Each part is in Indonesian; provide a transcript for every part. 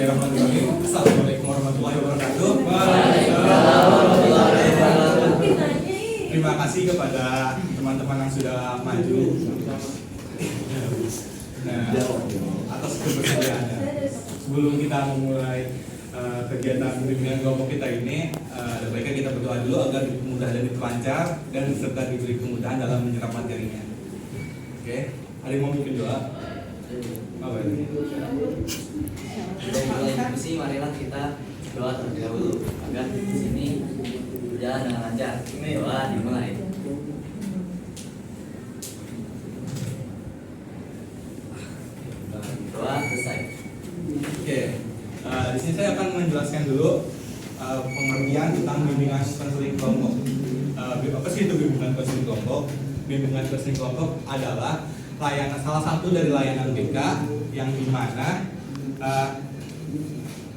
Bismillahirrahmanirrahim. Assalamualaikum warahmatullahi wabarakatuh. Terima kasih kepada teman-teman yang sudah maju. Nah, atas kebersediaannya. Sebelum kita memulai kegiatan bimbingan kelompok kita ini, ada baiknya kita berdoa dulu agar mudah dan diperlancar dan serta diberi kemudahan dalam menyerap materinya. Oke, ada yang mau bikin doa? Apa ini? Sebelum mulai diskusi, marilah kita doa terlebih dahulu agar di sini berjalan dengan lancar. Doa dimulai. Doa selesai. Oke, di sini saya akan menjelaskan dulu pengertian tentang bimbingan konseling kelompok. Apa sih itu bimbingan konseling kelompok? Bimbingan konseling kelompok adalah layanan, salah satu dari layanan BK yang dimana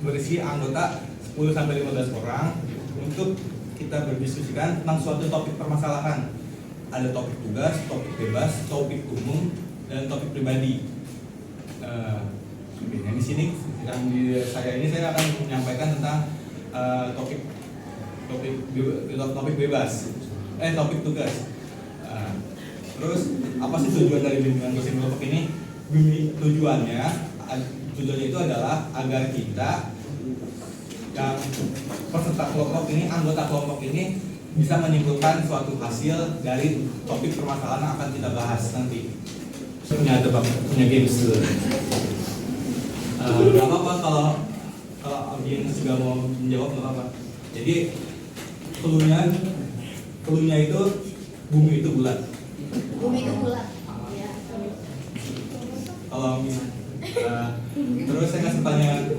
berisi anggota 10-15 orang untuk kita berdiskusikan tentang suatu topik permasalahan. Ada topik tugas, topik bebas, topik umum, dan topik pribadi. Yang di sini, saya akan menyampaikan tentang topik bebas, topik tugas. Terus apa sih tujuan dari bimbingan konseling kelompok ini? Tujuannya itu adalah agar kita yang peserta kelompok ini, anggota kelompok ini bisa menyimpulkan suatu hasil dari topik permasalahan yang akan kita bahas nanti. Punya games dulu. Gak apa-apa kalau audiens juga mau menjawab, gak apa-apa. Jadi cluenya itu bumi itu bulat. Bumi itu bulat. Kalau terus saya kasih pertanyaan,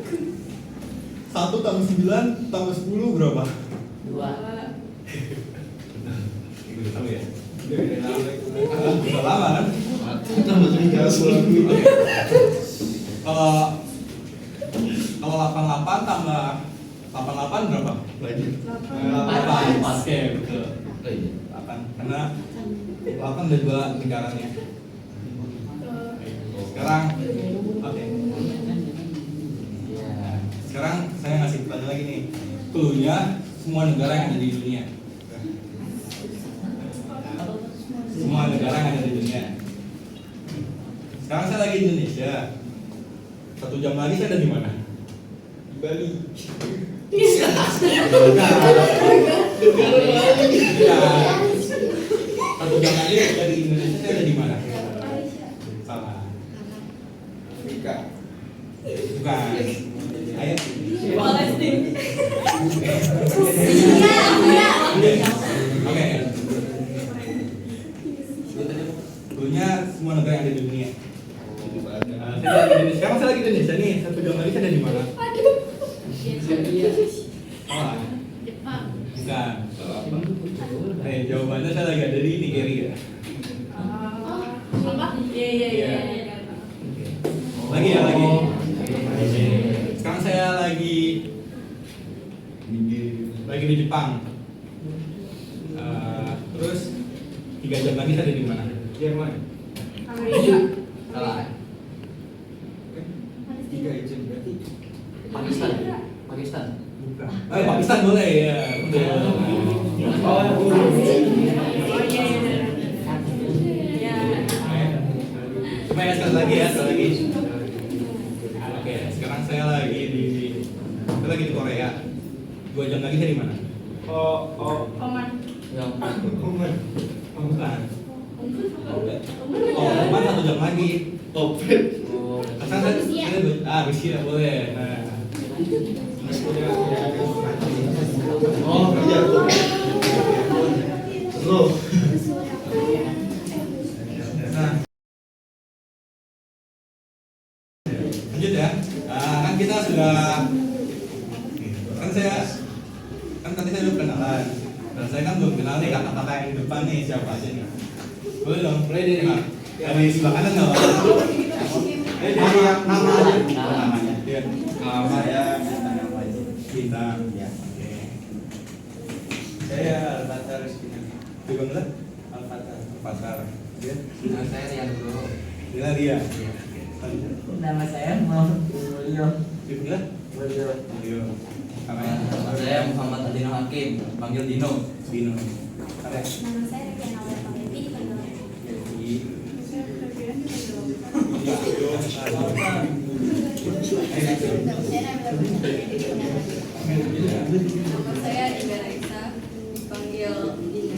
1 tambah 9 tambah 10 berapa? 2. Tahu ya? Udah lama kan? Tambah 3 Kalau 88 tambah 88 berapa? Banyak. 8. Oke, betul. 8. Karena 8 ada 2 lingkarannya. Sekarang, oke. Sekarang saya ngasih pertanyaan lagi nih. Cluenya semua negara yang ada di dunia. Semua negara yang ada di dunia. Sekarang saya lagi di Indonesia. 1 jam lagi saya ada di mana? Di Bali. Negara Bali. Ya. 1 jam lagi dari Indonesia saya ada di mana? Salah. Afrika. Bukan. Ayo. Oke. Dulunya semua negara yang ada di dunia. Sekarang saya lagi di Indonesia nih. 1 jam lagi saya ada di mana? Salah. Bukan. Jawabannya saya lagi ada di Nigeria. Lagi ya, lagi. Sekarang saya lagi di Jepang. Terus 3 jam lagi saya ada di mana? Jerman. Salah. 3 jam berarti. Pakistan. Bukan. Pakistan boleh ya. Coba ya sekali lagi. Oke, sekarang saya lagi di Korea. 2 jam lagi saya di mana? Oman. Bukan. Oman 1 jam lagi. Topet. Rusia boleh. Nah. Oh, iya. Loh. Nah. Lanjut ya. Kan kita sudah kan tadi saya udah kenalan. Dan saya kan belum kenal nih kata-kata yang di depan nih siapa aja nih. Boleh dong, boleh deh. Dari sebelah kanan nggak apa-apa. Dari yang nama aja. Namanya. Iya. Saya nama aja. Bintang. Ya. Oke. Saya Al-Fatar Rizkina. Di Bangla? Al-Fatar. Dia? Nama saya Rian Bro. Dia. Nama saya Muhammad Mulyo. Dipanggil? Mulyo. Namanya? Saya Muhammad Adino Hakim, panggil Dino. Dino. Ada? Nama saya Reviana Aulia Devi, dipanggil Devi. Nama saya Nabila Bercanda, dipanggil Nama saya Dinda Raisa, dipanggil Dina.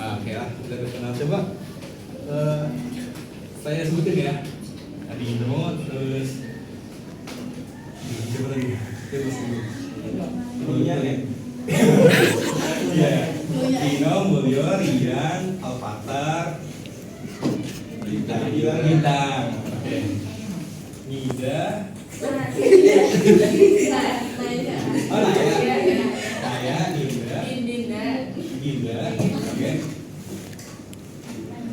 Oke lah, udah terkenal. Coba saya sebutin ya. Adino, terus coba lagi. Coba sebut. Mulyo ya. Iya. Dino, Mulyo, Rian, Alfatar, Bintang. Oke. Nida. Naya. Oh, Naya. Naya, Nida. Dinda. Ginda, oke.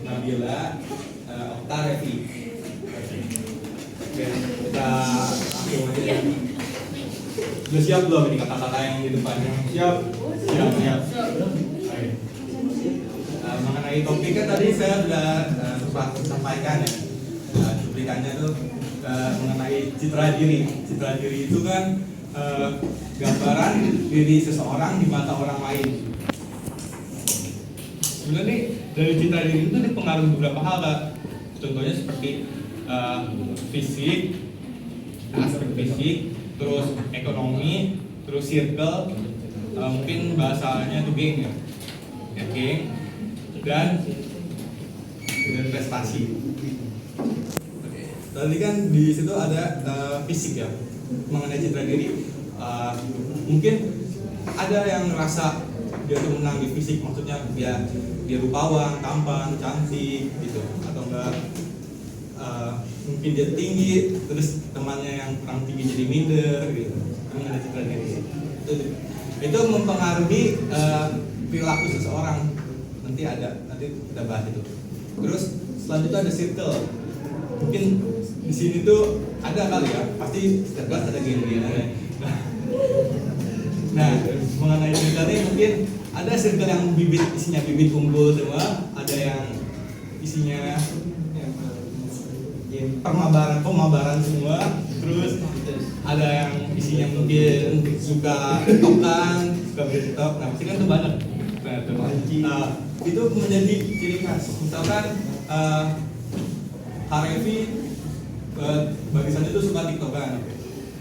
Nabila, Okta, Revi. Oke, kita langsung aja ya. Udah siap belum ini kata-kata yang di depannya? Siap. Siap. Oke. Mengenai topiknya tadi saya sudah sempat sampaikan ya. Cuplikannya tuh mengenai citra diri. Citra diri itu kan gambaran diri seseorang di mata orang lain. Sebenarnya nih dari citra diri itu dipengaruhi beberapa hal, Kak. Contohnya seperti fisik, aspek fisik, terus ekonomi, terus circle, mungkin bahasanya itu geng ya, geng, dan prestasi. Oke. Tadi kan di situ ada fisik ya, mengenai citra diri. Mungkin ada yang ngerasa dia tuh menang di fisik, maksudnya dia rupawan, tampan, cantik gitu, atau enggak mungkin dia tinggi, terus temannya yang kurang tinggi jadi minder gitu. Mengenai citra diri itu mempengaruhi perilaku seseorang. Nanti kita bahas itu. Terus selanjutnya ada circle. Mungkin di sini tuh ada kali ya, pasti setiap kelas ada geng-gengan. Nah, mengenai circle ini mungkin ada circle yang isinya bibit unggul semua, ada yang isinya pemabaran semua, terus ada yang isinya mungkin suka tiktokan, suka tiktok. Nah, pasti kan itu banyak. Nah, itu menjadi ciri khas. Misalkan Harevi barisannya itu suka tiktokan.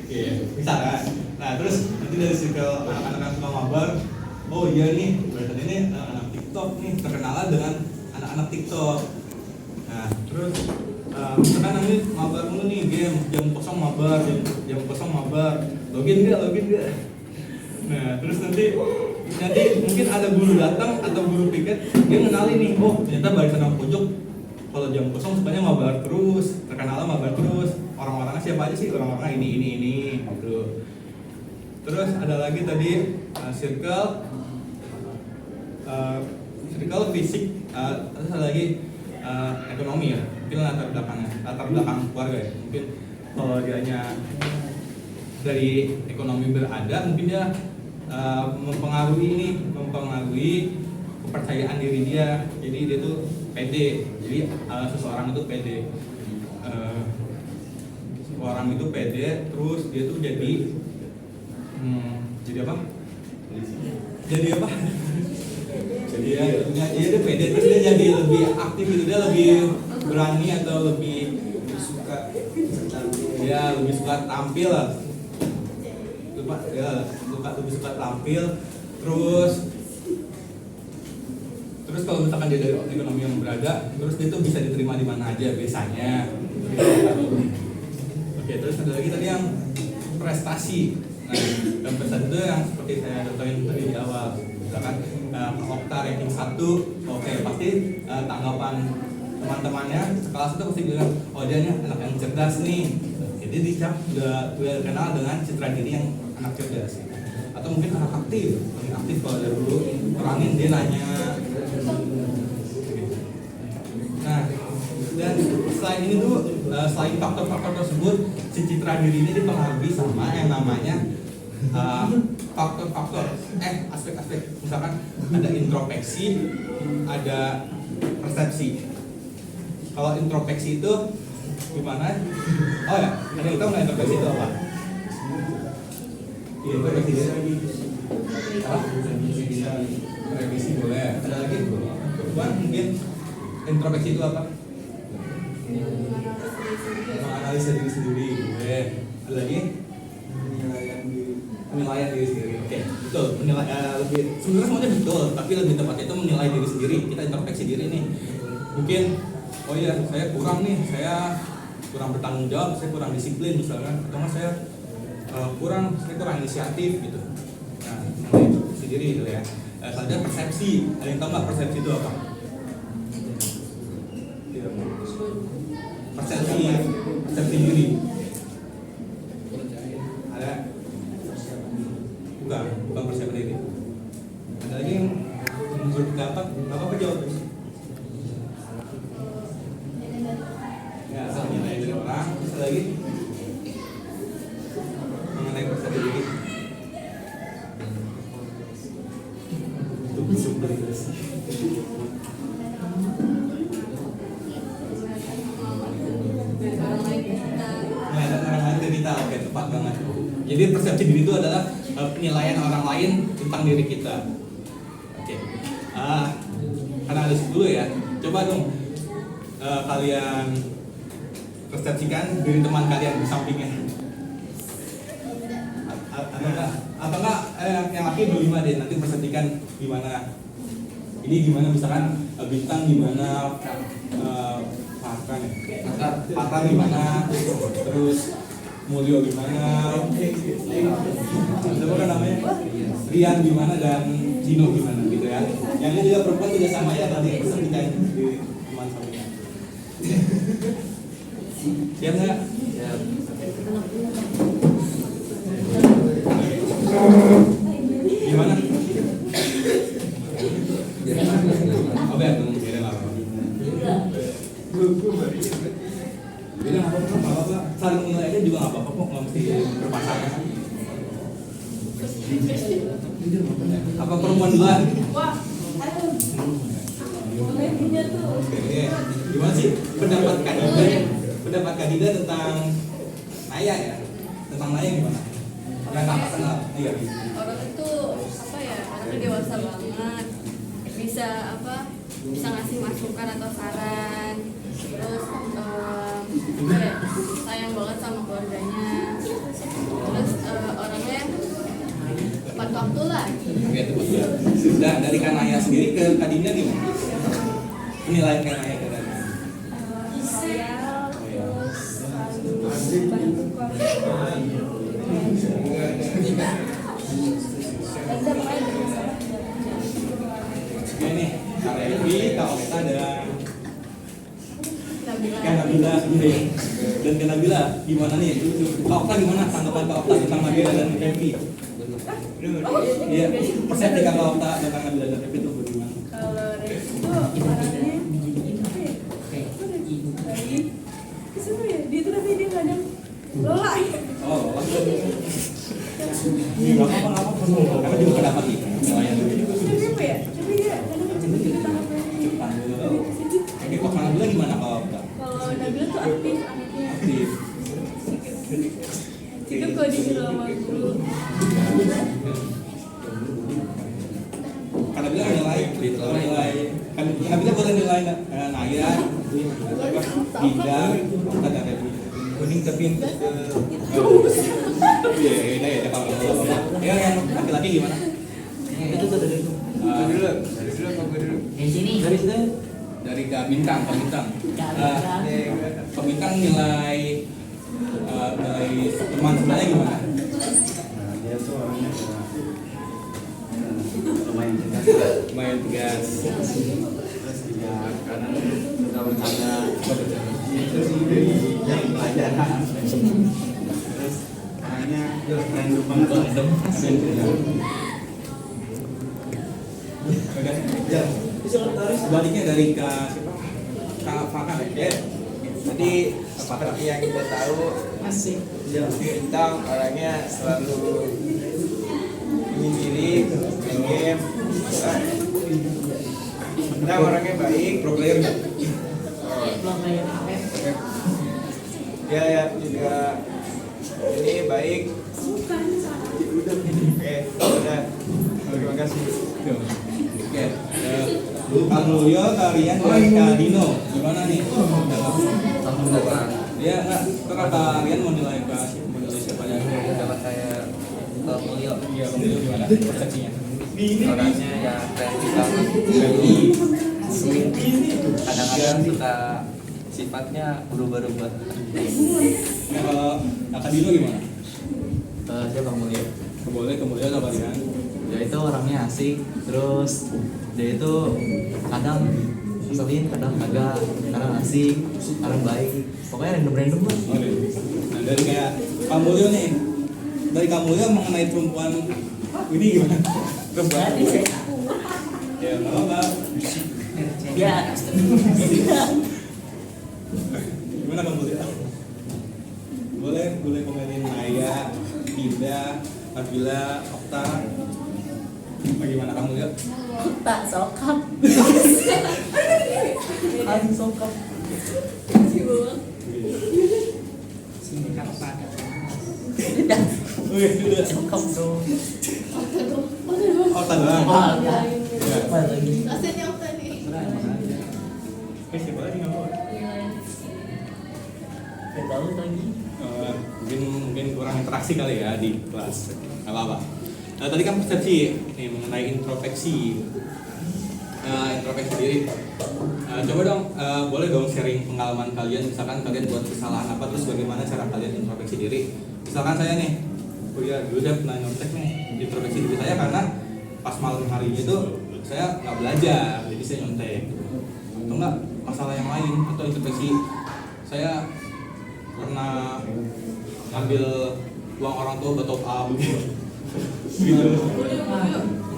Oke, misalkan. Nah, terus nanti dari circle anak-anak yang suka mabar, oh iya nih, barisan ini anak TikTok nih, terkenalan dengan anak-anak TikTok. Nah, terus misalkan nanti mabar mulu nih, game jam kosong mabar, jam kosong mabar, login gak? Nah, terus nanti mungkin ada guru datang atau guru piket, dia ngenalin nih, oh ternyata barisan yang pojok kalau jam kosong sebenarnya mabar terus, terkenalan mabar terus, orang-orangnya siapa aja sih, orang-orangnya ini gitu. Terus ada lagi tadi circle fisik, terus ada lagi ekonomi ya, mungkin latar belakang keluarga ya. Mungkin kalau dianya dari ekonomi berada, mungkin dia mempengaruhi kepercayaan diri dia. Jadi dia tuh pede. Jadi seseorang itu pede. Orang itu pede, terus dia tuh jadi apa? Jadi dia pede, terus dia jadi lebih aktif gitu, dia lebih berani atau lebih suka tampil lah. Lebih suka tampil, terus kalau misalkan dia dari ekonomi yang berada, terus dia tuh bisa diterima di mana aja biasanya. Oke, terus ada lagi tadi yang prestasi. Nah, dan prestasi itu yang seperti saya contohin tadi di awal. Misalkan Okta ranking 1, oke, pasti tanggapan teman-temannya sekelas itu pasti bilang, oh dia anak yang cerdas nih. Jadi dicap udah kenal dengan citra diri yang anak cerdas. Atau mungkin anak aktif kalau dari dulu orangin dia nanya. Nah, dan selain ini tuh, selain faktor-faktor tersebut, si citra diri ini dipengaruhi sama yang namanya aspek-aspek. Misalkan ada introspeksi, ada persepsi. Kalau introspeksi itu gimana? Oh ya, ada yang tahu nggak introspeksi itu apa? Iya, introspeksi itu apa? Revisi boleh. Ada lagi? Cuman mungkin introspeksi itu apa? Menganalisa diri sendiri. Boleh. Ada lagi? Penilaian diri sendiri. Oke, betul. Lebih sebenarnya semuanya betul, tapi lebih tepatnya itu menilai diri sendiri. Kita introspeksi diri nih. Mungkin oh iya, saya kurang bertanggung jawab, saya kurang disiplin misalkan, atau saya kurang inisiatif gitu. Nah, mengenai introspeksi diri itu ya. Selanjutnya persepsi. Ada yang tahu nggak persepsi itu apa? Persepsi diri. Ada? Bukan persepsi diri. Ada lagi yang berpendapat apa jawabannya? Ya, nilai dari orang. Terus lagi mengenai persepsi diri. Oke, tepat banget. Jadi persepsi diri itu adalah penilaian orang lain tentang diri kita. Oke. Analisis dulu ya. Coba dong kalian persepsikan diri teman kalian di sampingnya. Atau enggak yang laki berlima deh, nanti persepsikan gimana. Ini gimana misalkan bintang gimana, Pakar gimana, terus Mulyo gimana, siapa kan namanya, Rian gimana, dan Gino gimana gitu ya. Yang ini juga perempuan juga sama ya, tadi persepsikan di teman sampingnya. Siap nggak? Siap. Gimana? Oke, beda nggak apa-apa. Beda nggak apa-apa. Saling menilai aja juga nggak apa-apa kok, nggak mesti berpasangan. Apa perempuan duluan? Wah, Oke, gimana sih pendapat Kadida tentang Naya ya? Tentang Naya gimana? Yang nggak kenal, iya. orang itu apa ya? Orangnya dewasa banget. Bisa ngasih masukan atau saran. Terus sayang banget sama keluarganya. Terus orangnya tepat waktu lah. Oke, tepat ya. Sudah dari Kanaya sendiri ke Kadina gimana? Penilaian Kanaya ke Kadina. Oke nih, Kak Revi, Kak Okta dan Kak Nabila sendiri. Dan Kak Nabila gimana nih? Kak Okta gimana tanggapan Kak Okta tentang Nabila dan Revi? Iya, persepsi Kak Okta tentang Nabila dan Revi itu bagaimana? Kalau Revi itu orangnya baik, seru ya. Dia tuh tapi dia kadang lelah. Oh, nggak apa-apa. Karena juga pendapat nih penilaian dulu. Tapi apa ya? Tapi dia kadang cepet tanggapnya. Cepat dulu. Oke, kok Nabila gimana Kak Okta? Kalau Nabila tuh aktif anaknya. Aktif. Sikap kalau disuruh sama guru. Karena bilang nilai, Nabila boleh nilai Naya, Dinda, Okta dan Revi. Kuning tapi iya, kalau yang laki-laki gimana? Itu tuh dari itu. Dari dulu apa gue dulu? Di sini. Dari situ. Dari Kak Bintang. Kak Bintang nilai teman sebelahnya gimana? Dia tuh orangnya lumayan tegas. Terus juga karena suka bercanda. Terus dari yang pelajaran. Terus orangnya random banget. Sebaliknya dari Kak Fakar ya. Jadi seperti yang kita tahu, Bintang orangnya selalu menyendiri, main game, Endang orangnya baik. Pro player nggak? Belum kayak apa? Dia ya juga ini baik. Oke, udah. Terima kasih. Oke. Kang Mulyo, kalian dan Kak Dino gimana nih? Iya nggak? Kok kalian mau nilai siapa aja? Dapat saya Mulyo. Iya, Kang Mulyo gimana persepsinya? Orangnya ya kreatif banget. Kadang-kadang suka sifatnya berubah-ubah. Nah, kalau Kak Dino gimana? Siapa Mulyo? Boleh Kang Mulyo atau kalian? Dia itu orangnya asik, terus dia itu kadang ngeselin, kadang kagak, kadang asik, kadang baik, pokoknya random lah. Oke. Nah dari kayak Kang Mulyo nih, dari Kang Mulyo mengenai perempuan ini gimana? Perempuan? Ya nggak apa. Ya. Gimana Kang Mulyo? Boleh komenin Naya, Dinda, Nabila, Okta. Bagaimana Kang Mulyo? Tak sokap. Kan sokap. Sini kan pada. Wih, udah. Sokap dong. Okta doang. Apa lagi? Rasanya apa nih? Siapa lagi nggak mau? Gak tahu lagi. Mungkin kurang interaksi kali ya di kelas. Nggak apa-apa. Nah, tadi kan persepsi nih mengenai introspeksi diri. Coba dong, boleh dong sharing pengalaman kalian. Misalkan kalian buat kesalahan apa, terus bagaimana cara kalian introspeksi diri. Misalkan saya nih, kuliah dulu udah pernah nyontek nih introspeksi diri saya karena pas malam harinya itu saya nggak belajar, jadi saya nyontek. Atau enggak masalah yang lain atau introspeksi saya pernah ngambil uang orang tua buat top up gitu.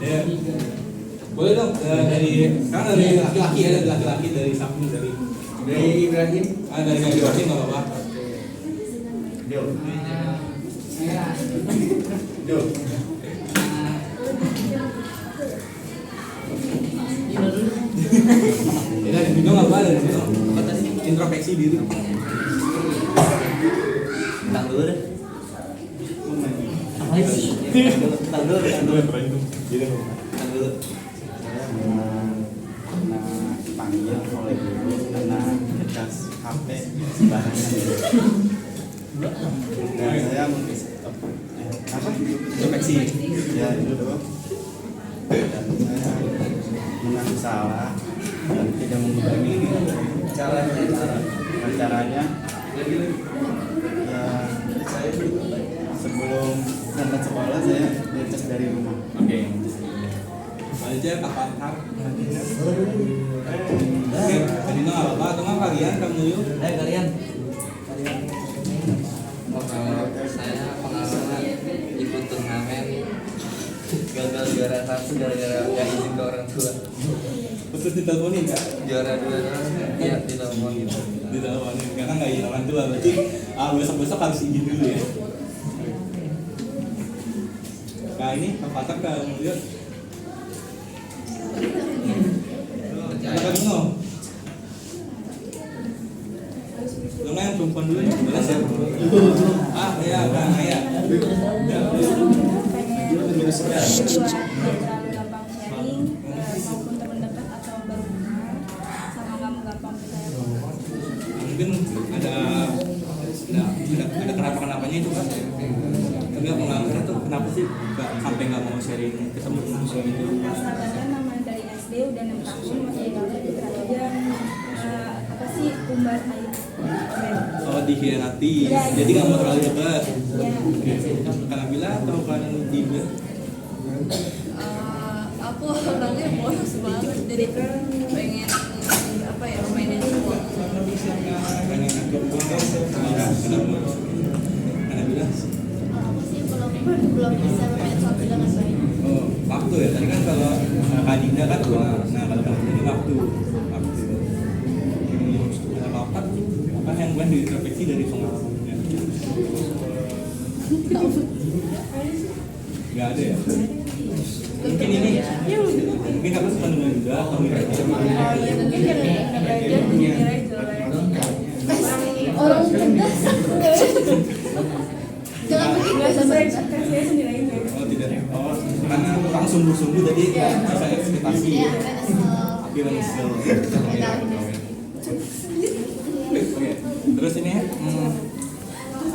Ya. Boleh dong dari sekarang dari laki-laki ya, dari laki-laki dari samping dari Ibrahim. dari Ibrahim nggak apa-apa. Ya dari Dino nggak apa dari Dino. Apa tadi introspeksi diri. Tang dulu deh. Apa sih? Tang dulu. Jadi Tang dulu. saya pernah panggil mulai dulu karena ngecas HP sembarangan. Dan saya apa? Introspeksi. Ya itu doang. Dan saya mengaku salah dan tidak mengulangi. Caranya ya saya sebelum berangkat sekolah saya ngecas dari rumah. Oke. Aja kapan har? Oke, jadi nggak apa-apa. Atau nggak kalian kamu yuk? Kalian. Kalau saya pengalaman ikut turnamen gagal juara 1 gara-gara nggak izin ke orang tua. Terus diteleponin kak? Juara 2 ya diteleponin. Diteleponin karena nggak izin orang tua, berarti besok harus izin dulu ya. Nah ini kapan kamu yuk? Apa Dino? Lo yang perempuan dulu nih, boleh siapa? Ya, Kang Ayah. Terlalu gampang sharing maupun teman dekat atau baru kenal, sama kamu gampang percaya. Mungkin ada kenapa-kenapanya itu kan? Enggak pengalaman itu kenapa sih nggak mau sharing ketemu gitu? Sahabatnya namanya dari SD udah 6 tahun masih gagal perhatian, apa sih umbar aib. Oh dikhianati, Ya, jadi nggak mau terlalu dekat. Ya. Karena bila atau karena Dinda? Aku orangnya bolos banget, jadi pengen apa ya mainin semua. Karena ngatur uang kan? Karena bila? Aku sih belum bisa melihat suatu dengan baik. Oh waktu ya. Tadi kan kalau Kak Dinda kan uang. Nah kalau Kak Dinda ini waktu. Ada apa yang gue diintrospeksi dari pengalamannya? Nggak ada ya? mungkin ini mungkin kamu suka dengar juga atau enggak? Oh iya, mungkin yang udah belajar dinilai jelek. Orang cerdas. Jangan bikin Nggak bahasa sesuai bahasa. ekspektasi sendiri aja. Oh tidak, oh karena kamu sungguh-sungguh jadi bisa ekspektasi Iya, asal. tapi menyesal. Oke, terus ini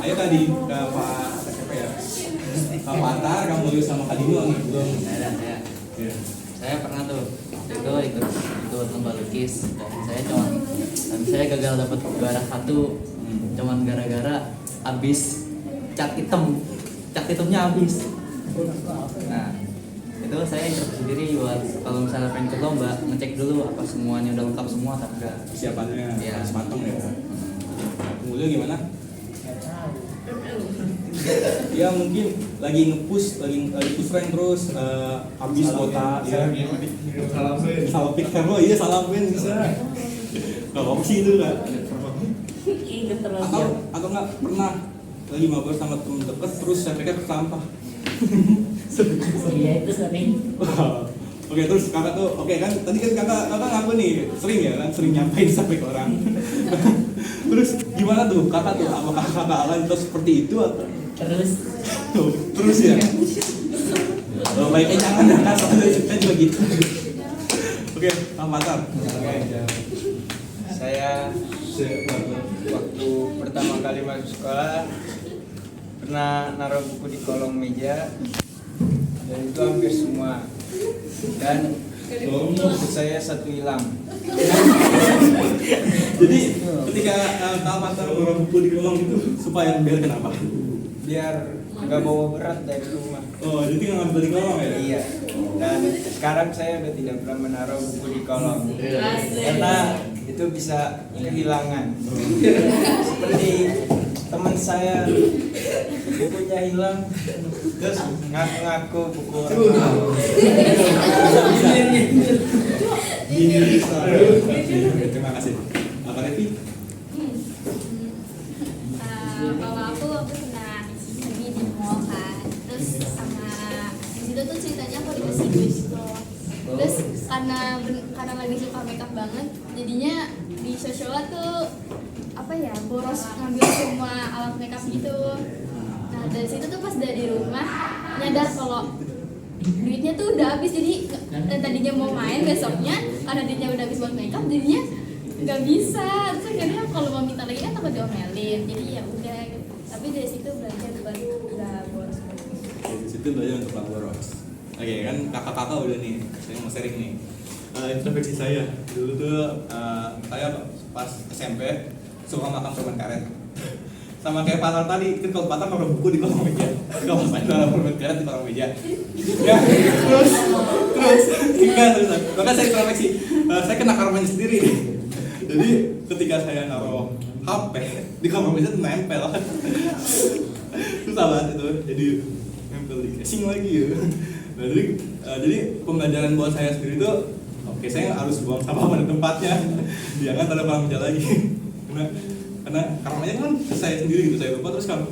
ayo tadi ke Pak siapa ya? Pak Patar, kamu lulus sama Kak Dino nih belum? saya Iya. saya pernah tuh itu ikut lomba lukis dan saya gagal dapat juara 1 cuman gara-gara abis cat hitamnya habis. Nah itu saya introspeksi diri buat kalau misalnya pengen ikut lomba ngecek dulu apa semuanya udah lengkap semua atau enggak. Persiapannya Iya. harus matang ya. Kemudian gimana? Ya mungkin lagi nge-push, lagi push rank terus habis kuota ya. Salah pick lo, iya salah pin bisa. Gak apa sih itu kan? Ingat terlalu. Atau nggak pernah lagi ngobrol sama temen deket terus saya pikir ke sampah. Iya itu sering. Oke terus kakak tuh oke kan tadi kan kakak ngaku nih sering ya kan sering nyampein sampai ke orang. Terus gimana tuh kakak tuh apakah kakak alami terus seperti itu atau terus ya? Oh, baiknya jangan kan soalnya kita juga gitu. Oke, Pak Matar. Oke. Saya waktu pertama kali masuk sekolah pernah naruh buku di kolong meja dan itu hampir semua dan buku saya satu hilang. Jadi ketika Pak Matar naruh buku di kolong itu supaya biar kenapa? Biar nggak bawa berat dari rumah. Oh, jadi nggak ngambil di kolong ya? Iya. Dan sekarang saya udah tidak pernah menaruh buku di kolong karena itu bisa kehilangan. Seperti teman saya bukunya hilang terus ngaku-ngaku buku orang lain. Terima kasih. Apa Revi? Kalau aku pernah pergi di mall kan, terus sama di situ tuh ceritanya aku dikasih wish gitu. Terus karena lagi suka makeup banget, jadinya di sosial tuh apa ya boros ngambil semua alat makeup gitu. Nah dari situ tuh pas dari rumah nyadar kalau duitnya tuh udah habis, jadi dan tadinya mau main besoknya karena duitnya udah habis buat makeup jadinya nggak bisa. Terus akhirnya kalau mau minta lagi kan takut diomelin, jadi ya udah gitu. Tapi dari situ belajar buat nggak boros. Di situ belajar untuk nggak boros. Oke kan kakak-kakak udah nih, saya mau sharing nih. Introspeksi saya dulu tuh saya pas SMP suka makan permen karet. Sama kayak Patar tadi, kan kalau Patar naruh buku di kolong meja, kalau saya naruh permen karet di kolong meja. Ya, terus, maka saya introspeksi, saya kena karmanya sendiri nih. Jadi ketika saya naruh HP di kolong meja tuh nempel, susah banget itu, jadi nempel di casing lagi ya. Nah, jadi pembelajaran buat saya sendiri tuh, oke saya harus buang sampah pada tempatnya, jangan taruh kolong meja lagi. Karena karmanya kan ke saya sendiri gitu, saya lupa terus kan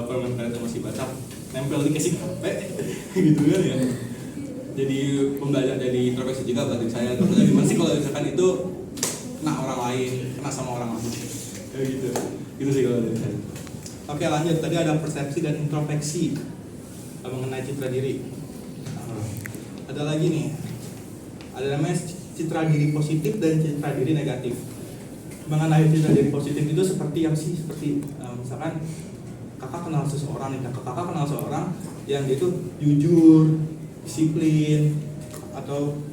permen karet masih baca nempel di casing HP gitu kan ya. Jadi pembelajaran, jadi introspeksi juga buat diri saya. Terus gimana sih kalau misalkan itu kena orang lain, kena sama orang lain kayak gitu sih kalau dari saya. Oke lanjut, tadi ada persepsi dan introspeksi mengenai citra diri. Ada lagi nih, ada namanya citra diri positif dan citra diri negatif. Mengenai citra diri positif itu seperti yang sih, seperti misalkan kakak kenal seseorang nih, kakak kenal seseorang yang dia itu jujur, disiplin, atau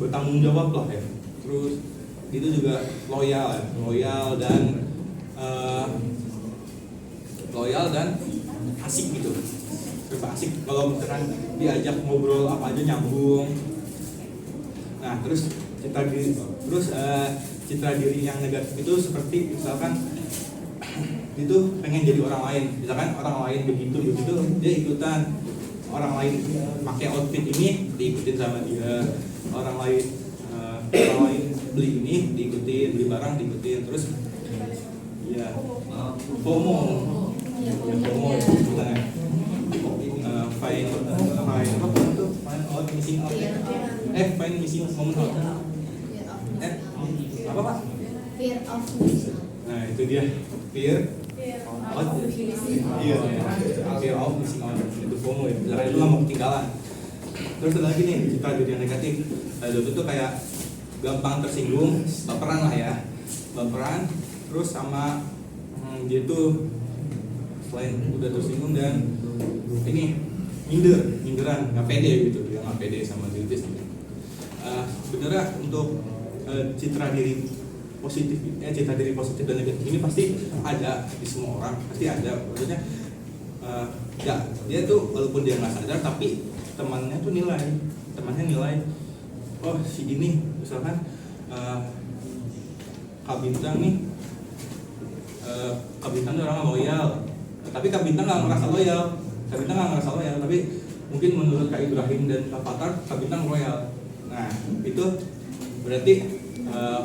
bertanggung jawab lah ya. Terus itu juga loyal dan asik gitu. Asik kalau misalkan diajak ngobrol apa aja nyambung. Nah terus citra diri yang negatif itu seperti misalkan itu pengen jadi orang lain, misalkan orang lain begitu dia ikutan, orang lain pakai outfit ini diikutin sama dia, orang lain beli ini diikutin, beli barang diikutin, terus ya FOMO misalnya find missing out. Find missing moment out. Apa Pak? Fear of missing. Nah itu dia fear out. Iya, fear of missing out. Itu FOMO ya. Misalkan itu nggak mau ketinggalan. Terus ada lagi nih citra diri yang negatif. Itu tuh kayak gampang tersinggung, baperan lah ya, baperan. Terus sama dia tuh selain udah tersinggung dan ini minderan, nggak pede gitu, dia nggak pede sama diri dia sendiri. Sebenarnya untuk citra diri positif dan negatif ini pasti ada di semua orang, pasti ada. Maksudnya ya dia tuh walaupun dia nggak sadar tapi temannya nilai, oh si ini misalkan Kak Bintang nih, Kak Bintang tuh orang loyal, tapi Kak Bintang nggak ngerasa loyal, tapi mungkin menurut Kak Ibrahim dan Kak Fatar, Kak Bintang loyal. Nah itu berarti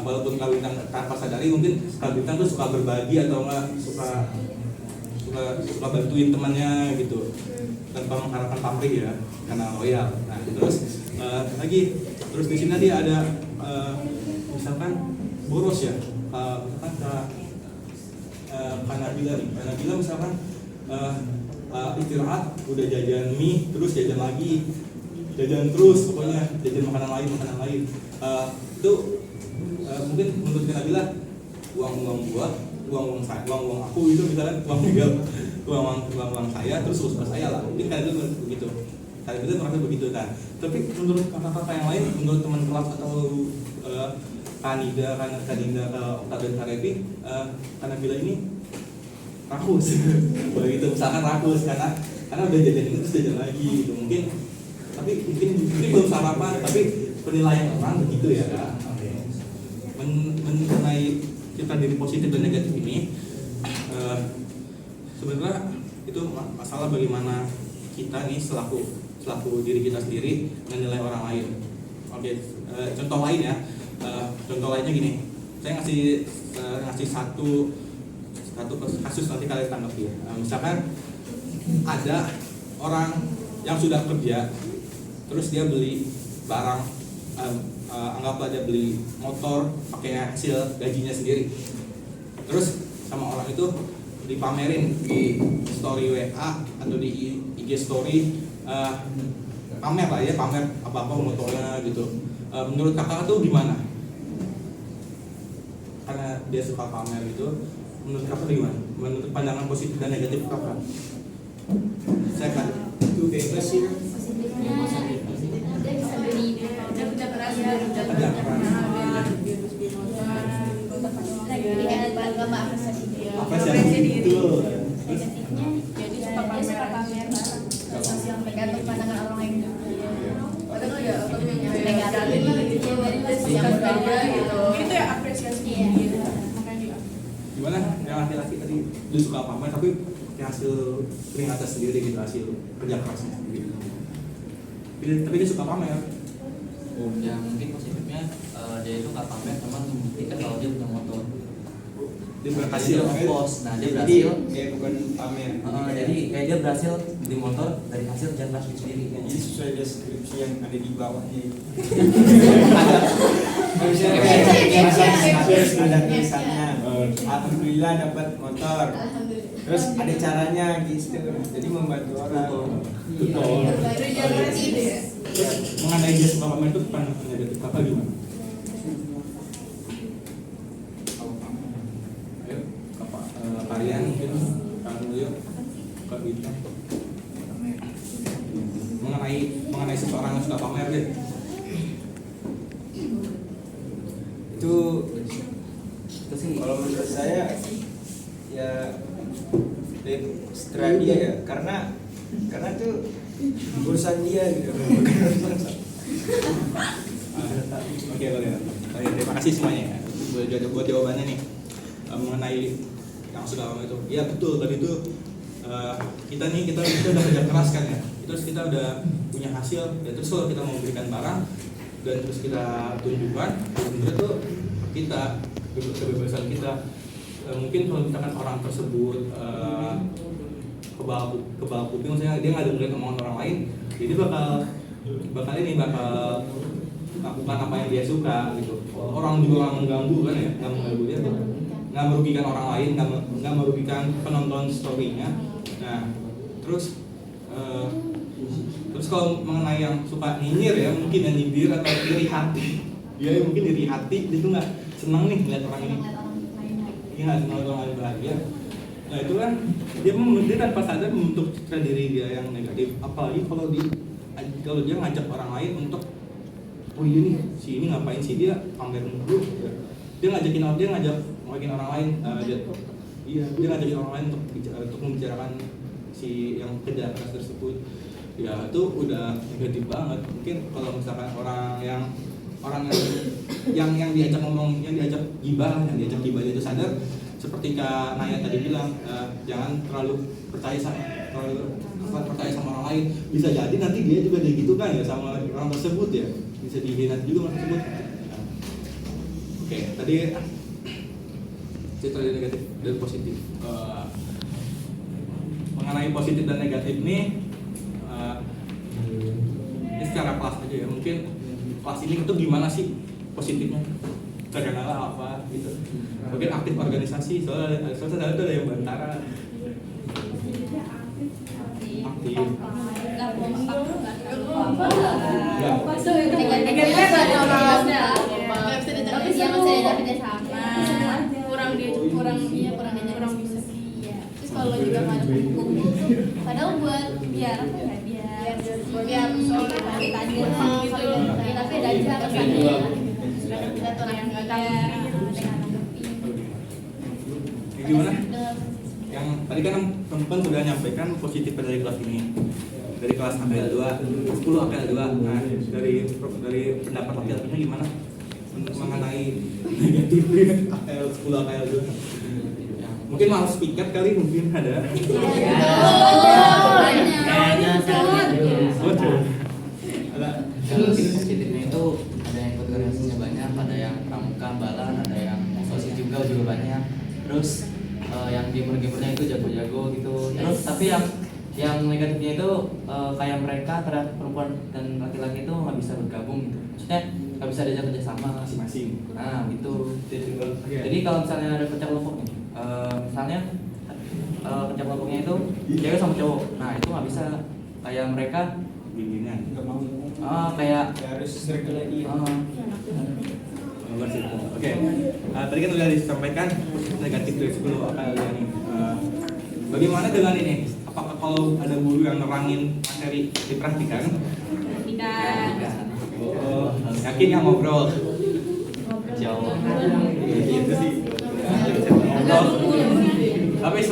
walaupun Kak Bintang tanpa sadari mungkin Kak Bintang tuh suka berbagi atau nggak suka bantuin temannya gitu tanpa mengharapkan pamrih ya, karena loyal. Nah terus terus di sini dia ada misalkan boros ya, misalkan Kanabila misalkan istirahat udah jajan mie terus jajan lagi, jajan terus pokoknya, jajan makanan lain. Itu mungkin menurut Kanabila uang aku itu misalkan uang saya terus saya lah, mungkin kayak itu begitu. Kali itu merasa begitu kan. Tapi menurut kakak-kakak yang lain, menurut teman kelas atau Kanida, Okta dan Karepi, Kanabila ini rakus, begitu. Misalkan rakus karena udah jajan ini terus jajan lagi gitu. Mungkin belum sarapan, tapi penilaian orang begitu ya. Mengenai citra diri positif dan negatif ini, sebenarnya itu masalah bagaimana kita nih selaku diri kita sendiri menilai orang lain. Contoh lain ya, contoh lainnya gini, saya ngasih satu kasus nanti kalian tanggapi ya. Misalkan ada orang yang sudah kerja, terus dia beli barang, anggaplah dia beli motor pakai hasil gajinya sendiri, terus sama orang itu dipamerin di story WA atau di IG story, pamer apa motornya gitu. Menurut kakak tuh gimana? Karena dia suka pamer gitu, menurut kakak gimana? Menurut pandangan positif dan negatif kakak? Saya kan Itu bebas sih. Positifnya dia bisa beli apresiasi itu. negatifnya Jadi dia suka pamer. suka pamer barang sosial tergantung pandangan orang lain juga. Itu ya apresiasi gitu. Makanya dia Gimana yang laki-laki tadi dia suka pamer tapi hasil keringat sendiri gitu, hasil kerja kerasnya sendiri. Tapi dia suka pamer. Ya mungkin positifnya dia itu nggak pamer, cuman membuktikan kalau dia punya motor. Dia Dia berhasil. ngepost, nah dia Jadi berhasil. kayak bukan pamer. Jadi kayak dia berhasil beli motor dari hasil kerja keras dia sendiri. Jadi sesuai deskripsi yang ada di bawahnya. Ada tulisannya. Alhamdulillah dapat motor. Terus ada caranya gitu. Jadi membantu orang. Betul. Terus mengenai dia suka pamer itu pandangan negatif kakak gimana? Ayo, kalian mungkin kalian dulu yuk, Kak Bintang. Mengenai seseorang yang suka pamer deh. Itu sih kalau menurut saya ya setelah dia ya, karena tuh urusan dia gitu. Oke, boleh. Terima kasih semuanya ya. Buat jawabannya nih mengenai yang sudah lama itu. Ya betul, tadi itu kita udah kerja keras kan ya. Terus kita udah punya hasil, ya terus kalau kita mau memberikan barang dan terus kita tunjukkan, sebenarnya tuh kita kebebasan kita. Mungkin kalau misalkan orang tersebut kebal kuping, maksudnya dia nggak dengerin omongan orang lain, jadi bakal bakal lakukan apa yang dia suka gitu. Orang juga nggak mengganggu kan ya, nggak mengganggu dia tuh, nggak merugikan orang lain, nggak merugikan penonton storynya. Nah terus kalau mengenai yang suka nyinyir ya, mungkin yang nyindir atau iri hati, dia mungkin iri hati, dia tuh nggak senang nih ngeliat orang ini, dia nggak senang orang lain bahagia. Nah itu kan dia tanpa sadar membentuk citra diri dia yang negatif. Apalagi kalau dia ngajak orang lain untuk, oh iya nih si ini ngapain sih dia pamer dulu, dia ngajakin orang lain, dia ngajakin orang lain untuk membicarakan si yang kerja keras tersebut. Ya itu udah negatif banget. Mungkin kalau misalkan orang yang diajak ngomong, yang diajak gibah itu sadar, seperti Kak Naya tadi bilang, jangan terlalu percaya sama orang lain. Bisa jadi nanti dia juga gitu kan ya sama orang tersebut ya, bisa dihina juga orang tersebut. Oke, tadi cerita negatif dan positif. Mengenai positif dan negatif ini secara kelas aja ya. Mungkin kelas ini itu gimana sih positifnya? Terkenal apa gitu? Mungkin aktif organisasi, soalnya ada yang Bantara. Aktif. Kurang bisa. Terus kalau juga nggak ada buku, padahal buat biar soalnya kita aja gitu, tapi ada aja kesannya kita tuh yang nggak tahu Gimana? Yang tadi kan teman-teman sudah nyampaikan positif dari kelas ini, dari kelas AKL 2, 10 AKL 2. Nah, dari pendapat laki-lakinya gimana mengenai negatif AKL 10 AKL 2? Mungkin mau speaker kali, mungkin ada. Kalau positifnya itu ada yang ikut organisasinya banyak, ada yang pramuka, balan, ada yang sosis juga banyak. Terus yang gamer-gamernya itu jago-jago gitu. Terus tapi yang negatifnya itu kayak mereka perempuan dan laki-laki itu nggak bisa bergabung gitu. Maksudnya nggak bisa diajak kerjasama Masing-masing. Nah gitu. Jadi kalau misalnya ada pecah kelompok nih, misalnya pecah kelompoknya itu cewek sama cowok. Nah itu nggak bisa kayak mereka Bimbingan. nggak mau kayak harus regulasi. Oke. Tadi kan sudah disampaikan negatif dari 10 AKL ini. Bagaimana dengan ini? Apakah kalau ada guru yang nerangin materi diperhatikan? Oh, yakin yang ngobrol? jauh. Gitu sih.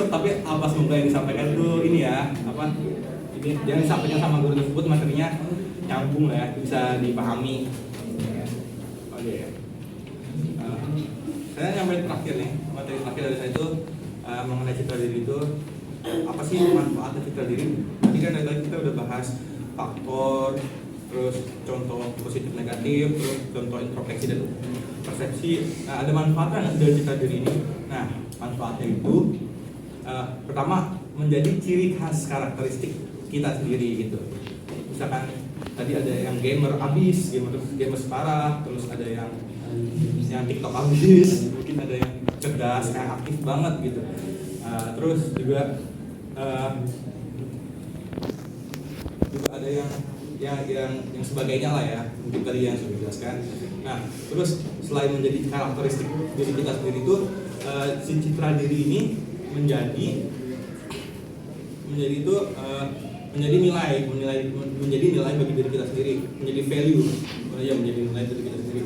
Tapi apa semoga yang disampaikan itu ini ya, apa? Ini jangan disampaikan sama guru tersebut materinya nyambung lah ya, bisa dipahami. Oke. Saya nyampe terakhir nih, materi terakhir dari saya itu mengenai citra diri itu apa sih manfaatnya citra diri? Tadi kan dari tadi kita udah bahas faktor, terus contoh positif negatif, terus contoh introspeksi dan persepsi. Nah, ada manfaatnya nggak dari citra diri ini? Nah, manfaatnya itu pertama menjadi ciri khas karakteristik kita sendiri gitu. Misalkan tadi ada yang gamer abis, gamer parah, terus ada yang TikTok abis, mungkin ada yang cerdas, kayak aktif banget gitu. Terus juga ada yang sebagainya lah ya, mungkin tadi yang sudah dijelaskan. Nah, terus selain menjadi karakteristik diri kita sendiri itu, si citra diri ini menjadi nilai bagi diri kita sendiri, menjadi value, menjadi nilai bagi kita sendiri.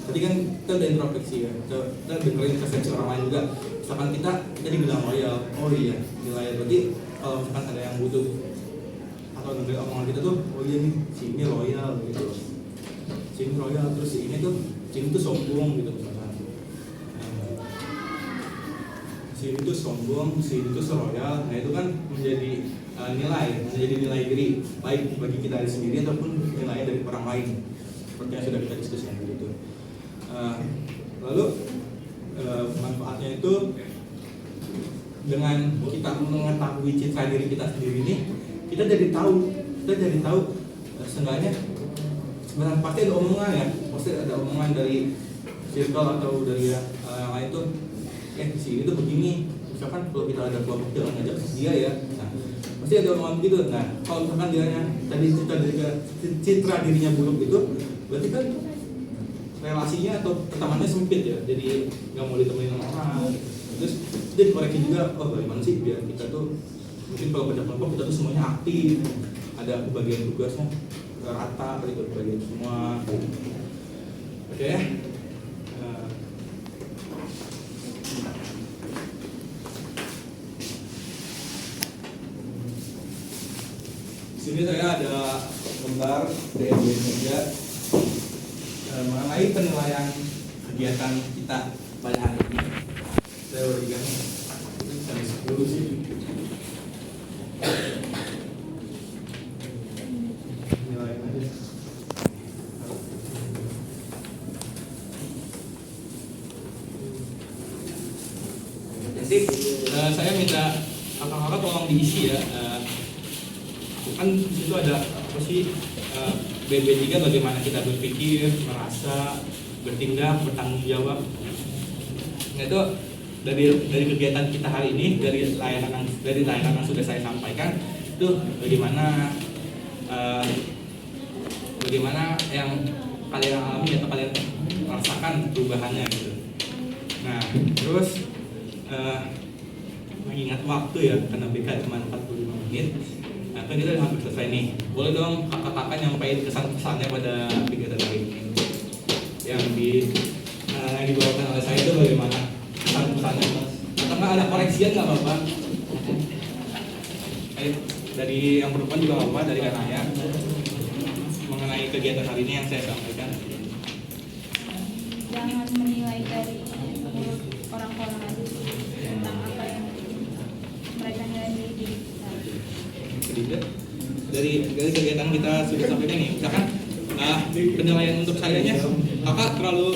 Tadi kan kita udah introspeksi ya, kita dengerin persepsi orang lain juga. Misalkan kita dibilang loyal, oh iya nilai, berarti kalau misalkan ada yang butuh atau dengerin omongan kita tuh, oh iya nih si ini loyal gitu, si ini loyal, terus si ini tuh sombong gitu misalkan. Si ini tuh sombong, si ini tuh loyal. Nah itu kan menjadi nilai diri baik bagi kita sendiri ataupun nilai dari orang lain, seperti yang sudah kita diskusikan begitu. Lalu manfaatnya itu dengan kita mengetahui citra diri kita sendiri ini, kita jadi tahu seenggaknya sebenarnya pasti ada omongan ya, pasti ada omongan dari circle atau dari yang lain tuh, si ini tuh begini. Misalkan kalau kita ada kelompok jalan ngajak dia ya, nah pasti ada omongan begitu. Nah kalau misalkan dia tadi citra dirinya buruk itu, berarti kan relasinya atau pertemanannya sempit ya, jadi nggak mau ditemenin sama orang. Terus dia dikoreksi juga, oh bagaimana sih biar kita tuh mungkin kalau kerja kelompok kita tuh semuanya aktif, ada pembagian tugasnya rata, bagian semua. Oke. Di sini saya ada gambar dari meja mengenai penilaian kegiatan kita pada hari ini. Saya berikan dari 10 sih. Nilaiin aja. Jadi saya minta kakak-kakak tolong diisi ya. Kan itu ada apa sih BB3 bagaimana kita berpikir, merasa, bertindak, bertanggung jawab. Nah itu dari kegiatan kita hari ini, dari layanan yang sudah saya sampaikan itu bagaimana yang kalian alami atau kalian rasakan perubahannya gitu. Nah terus mengingat waktu ya, karena BK cuma 45 menit. Nah, kan kita udah hampir selesai nih. Boleh dong kakak-kakak nyampaikan kesan-kesannya pada kegiatan hari ini. Yang dibawakan oleh saya itu bagaimana kesan-kesannya? Atau nggak ada koreksian nggak apa-apa? Dari yang perempuan juga apa-apa, dari Kanaya mengenai kegiatan hari ini yang saya sampaikan. Jangan menilai dari mulut orang-orang aja tentang apa yang mereka nilai dari diri kita. Sedikit dari kegiatan kita sudah sampaikan nih, misalkan penilaian untuk sayanya kakak terlalu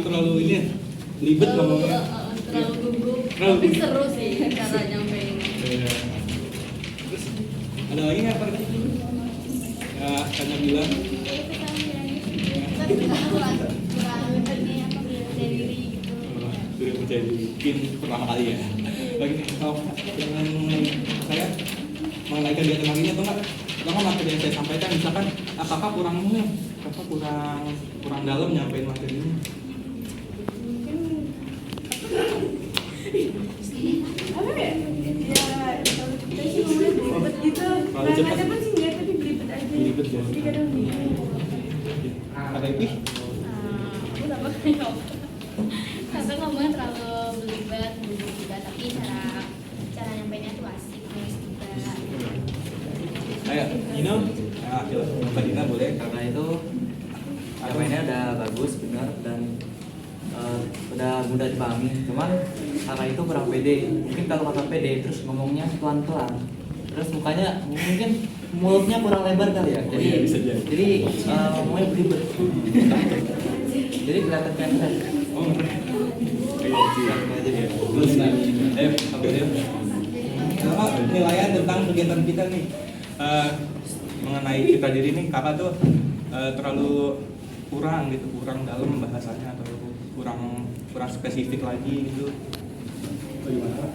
terlalu ini libet ngomongnya, terlalu gugup, Terlalu tapi gugup. seru sih cara nyampein. Terus ada lagi nggak apa lagi? Hanya bilang kurang ini apa percaya diri gitu. sudah percaya diri, mungkin pertama kali ya. Lagi kalau dengan saya mengenai kegiatan hari ini atau enggak? Pertama materi yang saya sampaikan, misalkan kakak kurang dalam nyampein materi ini. Apa ya? Ya, kalau kita sih ngomongnya belibet gitu. Kalau Nggak cepat. cepet sih nggak, tapi belibet aja. Belibet ya. Jadi kadang bingung. Ada Ipih? Aku sama kayak kakak ngomongnya terlalu belibet, gugup juga, tapi cara nyampeinnya tuh asik, terus juga. Ayo, Nino. Nah, Mbak Dina boleh. Karena itu mainnya udah bagus, benar, dan udah mudah dipahami. Cuman karena itu kurang pede. Mungkin kalau kakak pede terus ngomongnya pelan-pelan, terus mukanya mungkin mulutnya kurang lebar kali ya. Jadi iya, bisa jadi. jadi ngomongnya belibet. Jadi kelihatan keren. Oh, jadi ya. Terus, ayo, sampai dia. Kakak penilaian tentang kegiatan kita nih mengenai citra diri nih, kakak tuh terlalu kurang dalam bahasanya atau kurang spesifik lagi gitu. Bagaimana?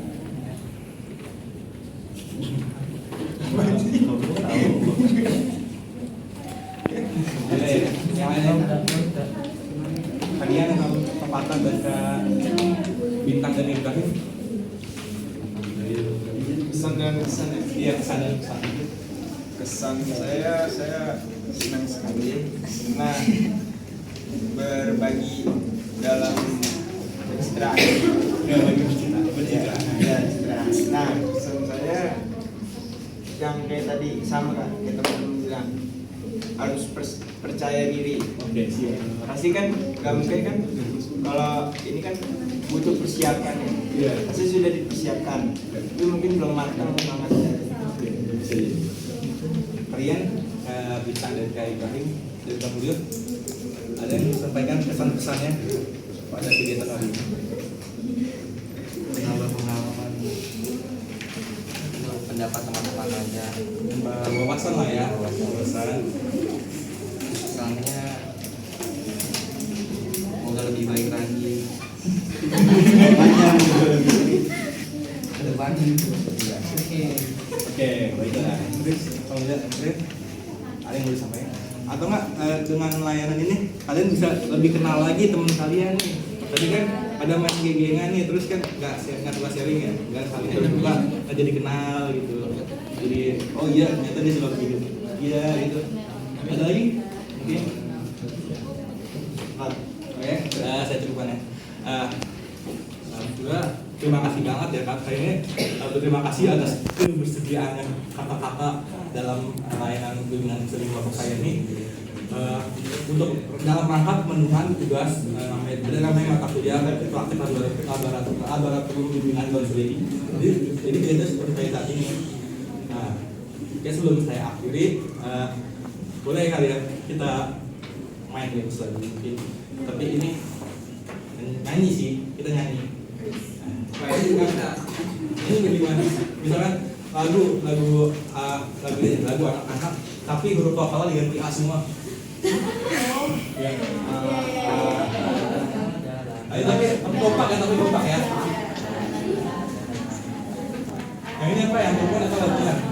Yang lainnya kalian atau tempatan baca bintang dan Ibrahim? Kesan dan kesan ya. Iya, kesan dan kesan. Kesan saya senang sekali karena berbagi dalam pencitraan. Berbagi pencitraan. Ya, pencitraan. Nah, kesan saya yang kayak tadi sama kan, kayak teman-teman bilang harus percaya diri. Oke, siap. Pasti kan nggak mungkin kan kalau ini kan butuh persiapan ya. Iya. Pasti sudah dipersiapkan. Tapi mungkin belum matang semangatnya. Oke, bisa jadi. Kalian bintang dari Kak Ibrahim dari Kak Mulyur, ada yang sampaikan kesan-kesannya pada kegiatan hari ini? Pengalaman pendapat teman-teman aja. Wawasan lah ya, wawasan. Soalnya semoga lebih baik lagi Banyak ke depan. Oke, baiklah. Terus kalau lihat Andre, ada yang mau disampaikan? Atau enggak dengan layanan ini kalian bisa lebih kenal lagi teman kalian nih. Tadi kan ada main geng-gengan nih, terus kan nggak suka sharing ya, nggak saling terbuka, nggak jadi kenal gitu. Jadi oh iya ternyata dia suka gitu. Iya gitu. Ada lagi? Mungkin. Oke, saya cukupkan ya. Juga terima kasih banget ya kak. Kayaknya berterima kasih atas kebersediaannya kakak-kakak dalam layanan bimbingan sering kelompok saya ini. Untuk dalam rangka pemenuhan tugas namanya mata kuliah praktek laboratorium bimbingan konseling. Jadi kita seperti saat ini. Nah, ya sebelum saya akhiri, boleh kali ya kita main games lagi mungkin. Tapi ini nyanyi sih, kita nyanyi. Ini bagaimana? Misalkan lagu anak-anak, tapi huruf vokalnya diganti A semua. Ayo tapi kompak ya. Yang ini apa yang perempuan atau laki-laki?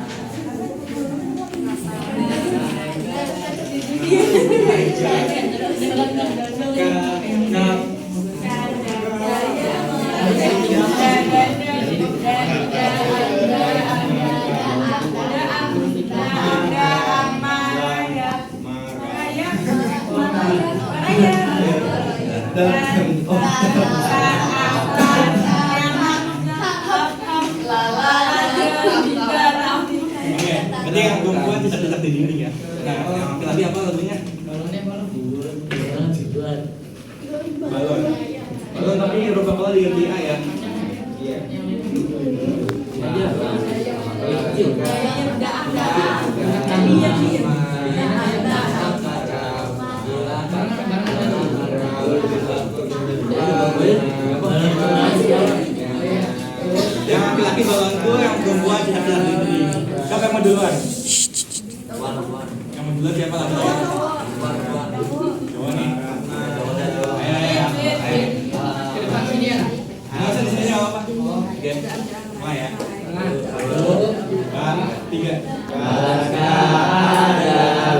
Jadi yang perempuan tidak di diri ya. Nah, yang laki-laki apa lagunya? Balon tapi huruf vokalnya diganti A ya. Iya. Yang laki-laki balonku, yang perempuan tidak di diri. Siapa yang mau duluan? Yang mau duluan siapa lagi? Coba nih. Nggak usah di sini nggak apa-apa. Oke, mulai ya. 1, 2, 3. Ada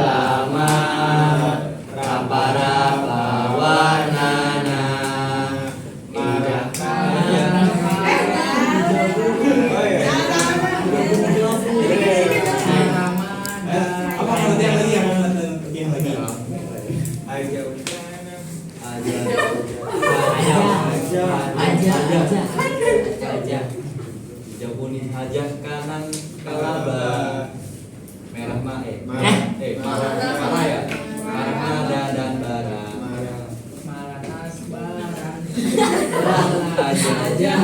lama rapa-rapa warnana Apa nanti yang lagi yang lagi? aja jauhin aja kanan kalaba merah marah ya marah ada dan bara aja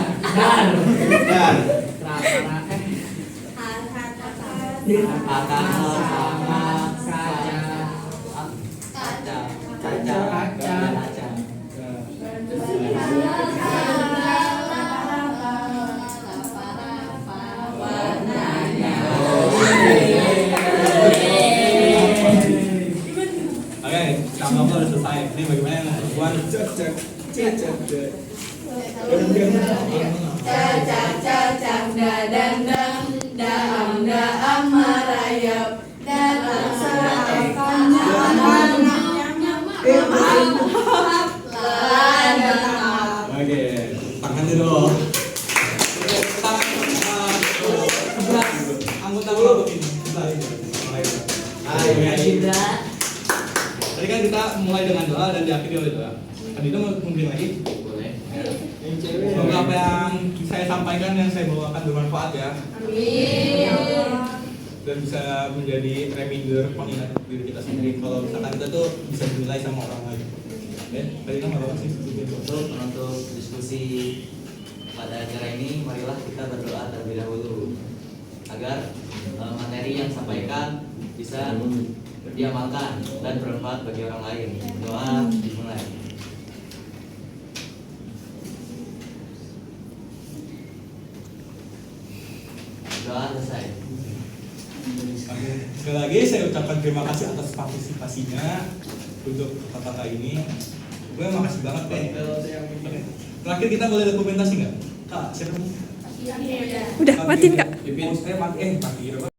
akan sama kaca Oke, kamu udah selesai. Ini bagaimana? Buat Cacak dadang daam daam marayap dalam seakan Oke, tangan dulu. Sebelah anggota kelompok ini. Tadi kan kita mulai dengan doa dan diakhiri oleh doa. Tadi itu mungkin lagi. boleh Semoga apa yang saya sampaikan yang saya bawakan bermanfaat ya. Dan bisa menjadi reminder pengingat diri kita sendiri kalau misalkan kita tuh bisa dinilai sama orang lain. Oke, tadi kan apa sih? untuk diskusi pada acara ini marilah kita berdoa terlebih dahulu agar materi yang disampaikan bisa diamalkan dan bermanfaat bagi orang lain. Doa dimulai. Doa selesai. Sekali lagi saya ucapkan terima kasih atas partisipasinya untuk kata-kata ini. Gue makasih banget deh. Terakhir kita boleh dokumentasi nggak? Kak, siapa? Udah, matiin Kak. Matiin.